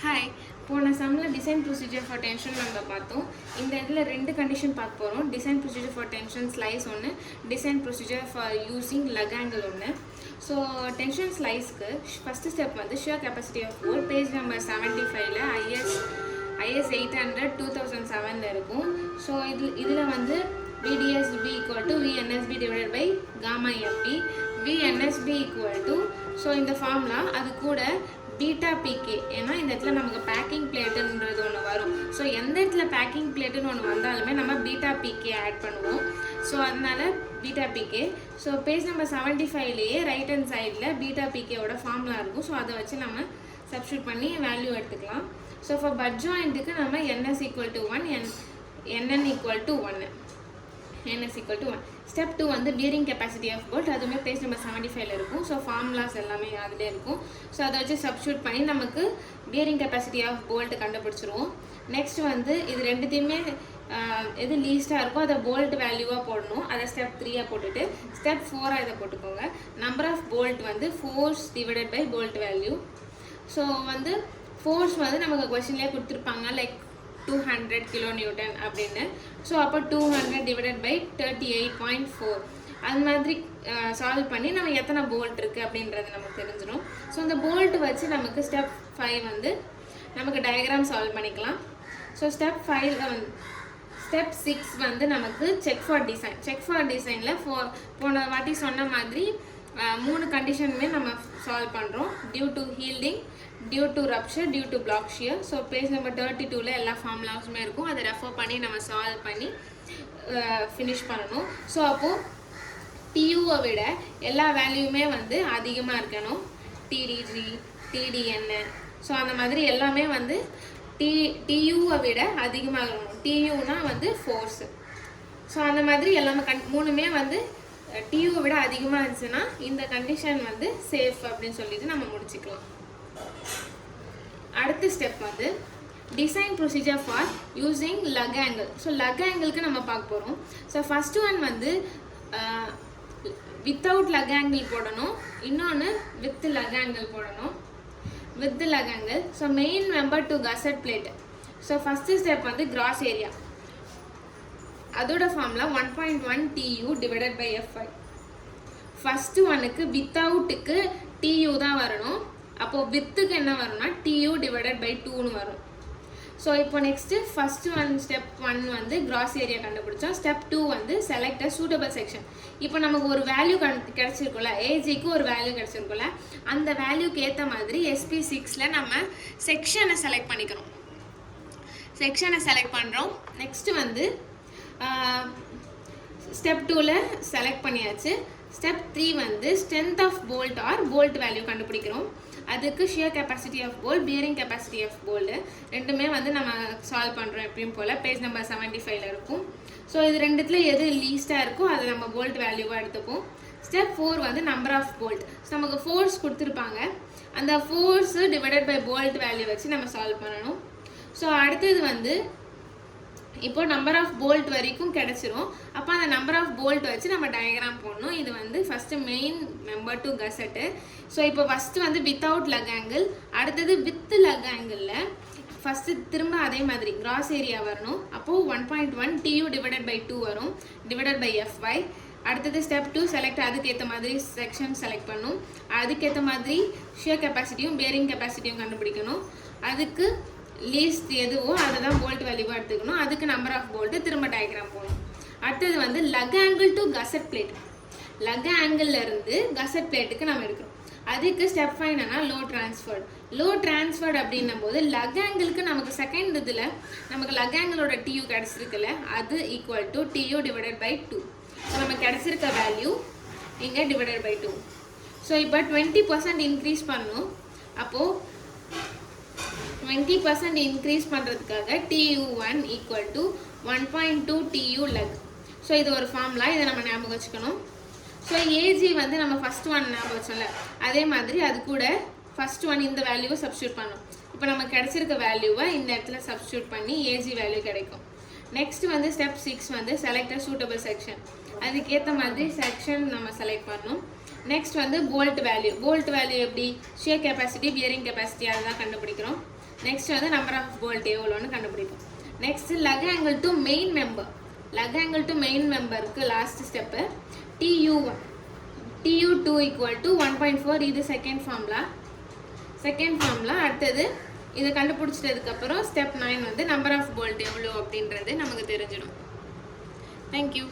Hi, போன சம்மில் design procedure for tension நம்ம பார்த்தோம். இந்த இதில் ரெண்டு கண்டிஷன் பார்க்க போகிறோம். Design procedure for tension splice ஒன்று, design procedure for using lug angle ஒன்று. ஸோ டென்ஷன் ஸ்லைஸ்க்கு ஃபஸ்ட்டு ஸ்டெப் வந்து shear capacity of bolt page number 75ல் IS 800 2007 இருக்கும். ஸோ இதில் வந்து VDSB equal to VNSB divided by gamma FP. VNSB equal to, so இந்த formula அது கூட பீட்டா பிகே, ஏன்னா இந்த இடத்துல நமக்கு பேக்கிங் பிளேட்டுன்றது ஒன்று வரும். ஸோ எந்த இடத்துல பேக்கிங் பிளேட்டுன்னு ஒன்று வந்தாலுமே நம்ம பீட்டா பிகே ஆட் பண்ணுவோம். ஸோ அதனால beta PK. So page number 75லேயே ரைட் ஹேண்ட் சைடில் பீட்டா பிகேவோட ஃபார்முலா இருக்கும். ஸோ அதை வச்சு நம்ம சப்ஸ்டியூட் பண்ணி வேல்யூ எடுத்துக்கலாம். ஸோ ஃபார் பட் ஜாயிண்ட்டுக்கு நம்ம NS equal to 1, NN equal to 1. NS equal to 1. Step 2 வந்து பியரிங் கெப்பாசிட்டி ஆஃப் போல்ட், அதுவுமே பேஜ் நம்பர் 75ல் இருக்கும். ஸோ ஃபார்முலாஸ் எல்லாமே அதில் இருக்கும். ஸோ அதை வச்சு சப்ஸ்டியூட் பண்ணி நமக்கு பியரிங் கெப்பாசிட்டி ஆஃப் போல்ட் கண்டுபிடிச்சிருவோம். நெக்ஸ்ட் வந்து இது ரெண்டுத்தையுமே எது லீஸ்ட்டாக இருக்கோ அதை போல்ட் வேல்யூவாக போடணும். அதை ஸ்டெப் 3 போட்டுட்டு ஸ்டெப் 4 இதை போட்டுக்கோங்க. நம்பர் ஆஃப் போல்ட் வந்து force divided by bolt value. So வந்து ஃபோர்ஸ் வந்து நமக்கு கொஸ்டின்லேயே கொடுத்துருப்பாங்க, லைக் 200 kN அப்படின்னு. ஸோ அப்போ 200 டிவைடட் பை 38.4 அது மாதிரி சால்வ் பண்ணி நம்ம எத்தனை போல்ட் இருக்குது அப்படின்றது நமக்கு தெரிஞ்சிடும். ஸோ இந்த போல்ட் வச்சு நமக்கு ஸ்டெப் 5 வந்து நமக்கு டயக்ராம் சால்வ் பண்ணிக்கலாம். ஸோ ஸ்டெப் 6 வந்து நமக்கு செக் ஃபார் டிசைனில் போன வாட்டி சொன்ன மாதிரி 3 கண்டிஷனுமே நம்ம சால்வ் பண்ணுறோம். Due to yielding, due to rupture, due to block shear. So page number 32ல் எல்லா ஃபார்முலாஸுமே இருக்கும். அதை ரெஃபர் பண்ணி நம்ம சால்வ் பண்ணி ஃபினிஷ் பண்ணணும். ஸோ அப்போது டியூவை விட எல்லா வேல்யூமே வந்து அதிகமாக இருக்கணும். TDG, TDN, ஸோ அந்த மாதிரி எல்லாமே வந்து டியூவை விட அதிகமாக இருக்கணும். டியூனா வந்து ஃபோர்ஸு. ஸோ அந்த மாதிரி எல்லாமே மூணுமே வந்து டியூவை விட அதிகமாக இருந்துச்சுன்னா இந்த கண்டிஷன் வந்து சேஃப் அப்படின்னு சொல்லிட்டு நம்ம முடிச்சுக்கலாம். அடுத்த ஸ்டெப் வந்து design procedure for using lug angle. So lug ஆங்கிளுக்கு நம்ம பார்க்க போகிறோம். ஸோ ஃபஸ்ட்டு ஒன் வந்து வித்தவுட் லக் ஆங்கிள் போடணும், இன்னொன்று வித் லக் ஆங்கிள் போடணும். With lug angle. So main member to gusset plate. So first step வந்து கிராஸ் ஏரியா, அதோட formula 1.1 TU divided by FI. First ஒன்னுக்கு வித்தவுட்டுக்கு TU தான் வரணும். அப்போது வித்துக்கு என்ன வரும்னா TU டிவைடட் பை 2ன்னு வரும். ஸோ இப்போ நெக்ஸ்ட்டு ஸ்டெப் 1 வந்து கிராஸ் ஏரியா கண்டுபிடிச்சோம். ஸ்டெப் 2 வந்து செலக்ட் அ சூட்டபிள் செக்ஷன். இப்போ நமக்கு ஒரு வேல்யூ கிடச்சிருக்கும்ல, ஏஜிக்கு ஒரு வேல்யூ கிடச்சிருக்கும்ல, அந்த வேல்யூக்கு ஏற்ற மாதிரி SP6ல் நம்ம செக்ஷனை செலக்ட் பண்ணிக்கிறோம். செக்ஷனை செலக்ட் பண்ணுறோம். நெக்ஸ்ட்டு வந்து ஸ்டெப் 2ல் செலக்ட் பண்ணியாச்சு. ஸ்டெப் 3 வந்து strength of bolt or bolt value கண்டுபிடிக்கிறோம். அதுக்கு shear capacity of bolt, bearing capacity of bolt ரெண்டுமே வந்து நம்ம சால்வ் பண்ணுறோம். எப்பயும் போல் பேஜ் நம்பர் 75ல் இருக்கும். ஸோ இது ரெண்டுத்தில் எது லீஸ்ட்டாக இருக்கோ அதை நம்ம போல்ட் வேல்யூவாக எடுத்துப்போம். ஸ்டெப் 4 வந்து நம்பர் ஆஃப் போல்ட். ஸோ நமக்கு ஃபோர்ஸ் கொடுத்துருப்பாங்க, அந்த force divided by bolt value வச்சு நம்ம சால்வ் பண்ணணும். ஸோ அடுத்தது வந்து இப்போ நம்பர் ஆஃப் போல்ட் வரைக்கும் கிடச்சிரும். அப்போ அந்த நம்பர் ஆஃப் போல்ட் வச்சு நம்ம டயக்ராம் போடணும். இது வந்து first main member to gusset. So இப்போ ஃபஸ்ட்டு வந்து வித்தவுட் லக் ஆங்கிள், அடுத்தது வித் லக் ஆங்கிளில் ஃபஸ்ட்டு திரும்ப அதே மாதிரி கிராஸ் ஏரியா வரணும். அப்போது 1.1 TU டிவைடட் பை 2 வரும், டிவைடட் பை FY. அடுத்தது ஸ்டெப் 2 செலக்ட், அதுக்கேற்ற மாதிரி செக்ஷன் செலக்ட் பண்ணும். அதுக்கேற்ற மாதிரி ஷியர் கெப்பாசிட்டியும் பியரிங் கெப்பாசிட்டியும் கண்டுபிடிக்கணும். அதுக்கு லீஸ்ட் எதுவோ அதை தான் போல்ட் வேல்யூவாக எடுத்துக்கணும். அதுக்கு நம்பர் ஆஃப் போல்ட்டு திரும்ப டயக்ராம் போகணும். அடுத்தது வந்து lug angle to gusset plate. Lug ஆங்கிள்லேருந்து கசட் பிளேட்டுக்கு நம்ம எடுக்கிறோம். அதுக்கு ஸ்டெப் 5 என்னன்னா லோ டிரான்ஸ்ஃபர்ட் அப்படின்னும் போது லக் ஆங்கிளுக்கு நமக்கு செகண்ட் இதில் நமக்கு லக் ஆங்கிளோட TU கிடச்சிருக்குல்ல, அது equal to TU divided by 2. So நமக்கு கிடச்சிருக்க வேல்யூ இங்கே டிவைடட் பை 2. ஸோ இப்போ 20% இன்க்ரீஸ் பண்ணணும். அப்போது 20% இன்க்ரீஸ் பண்ணுறதுக்காக TU1 ஈக்குவல் டு 1.2 TU லக். ஸோ இது ஒரு ஃபார்முலா, இதை நம்ம ஞாபகம் வச்சுக்கணும். ஸோ ஏஜி வந்து நம்ம ஃபஸ்ட் ஒன் ஞாபகம் வச்சோம்ல, அதே மாதிரி அது கூட ஃபஸ்ட் ஒன் இந்த வேல்யூவை சப்ஸ்டியூட் பண்ணணும். இப்போ நம்ம கிடச்சிருக்க வேல்யூவை இந்த இடத்துல சப்ஸ்டியூட் பண்ணி ஏஜி வேல்யூ கிடைக்கும். நெக்ஸ்ட் வந்து ஸ்டெப் 6 வந்து செலக்ட் அ சூட்டபிள் செக்ஷன். அதுக்கேற்ற மாதிரி செக்ஷன் நம்ம செலக்ட் பண்ணணும். நெக்ஸ்ட் வந்து போல்ட் வேல்யூ எப்படி ஷியர் கெப்பாசிட்டி பியரிங் கெப்பாசிட்டி அதுதான் கண்டுபிடிக்கிறோம். நெக்ஸ்ட் வந்து நம்பர் ஆஃப் போல்ட் எவ்வளோன்னு கண்டுபிடிப்போம். Next lug angle to main member. Lug angle to main மெம்பருக்கு last step TU1 TU2 equal to 1.4. இது செகண்ட் ஃபார்முலா. அடுத்தது இதை கண்டுபிடிச்சிட்டதுக்கப்புறம் ஸ்டெப் 9 வந்து நம்பர் ஆஃப் போல்ட் எவ்வளோ அப்படின்றது நமக்கு தெரிஞ்சிடும். தேங்க்யூ.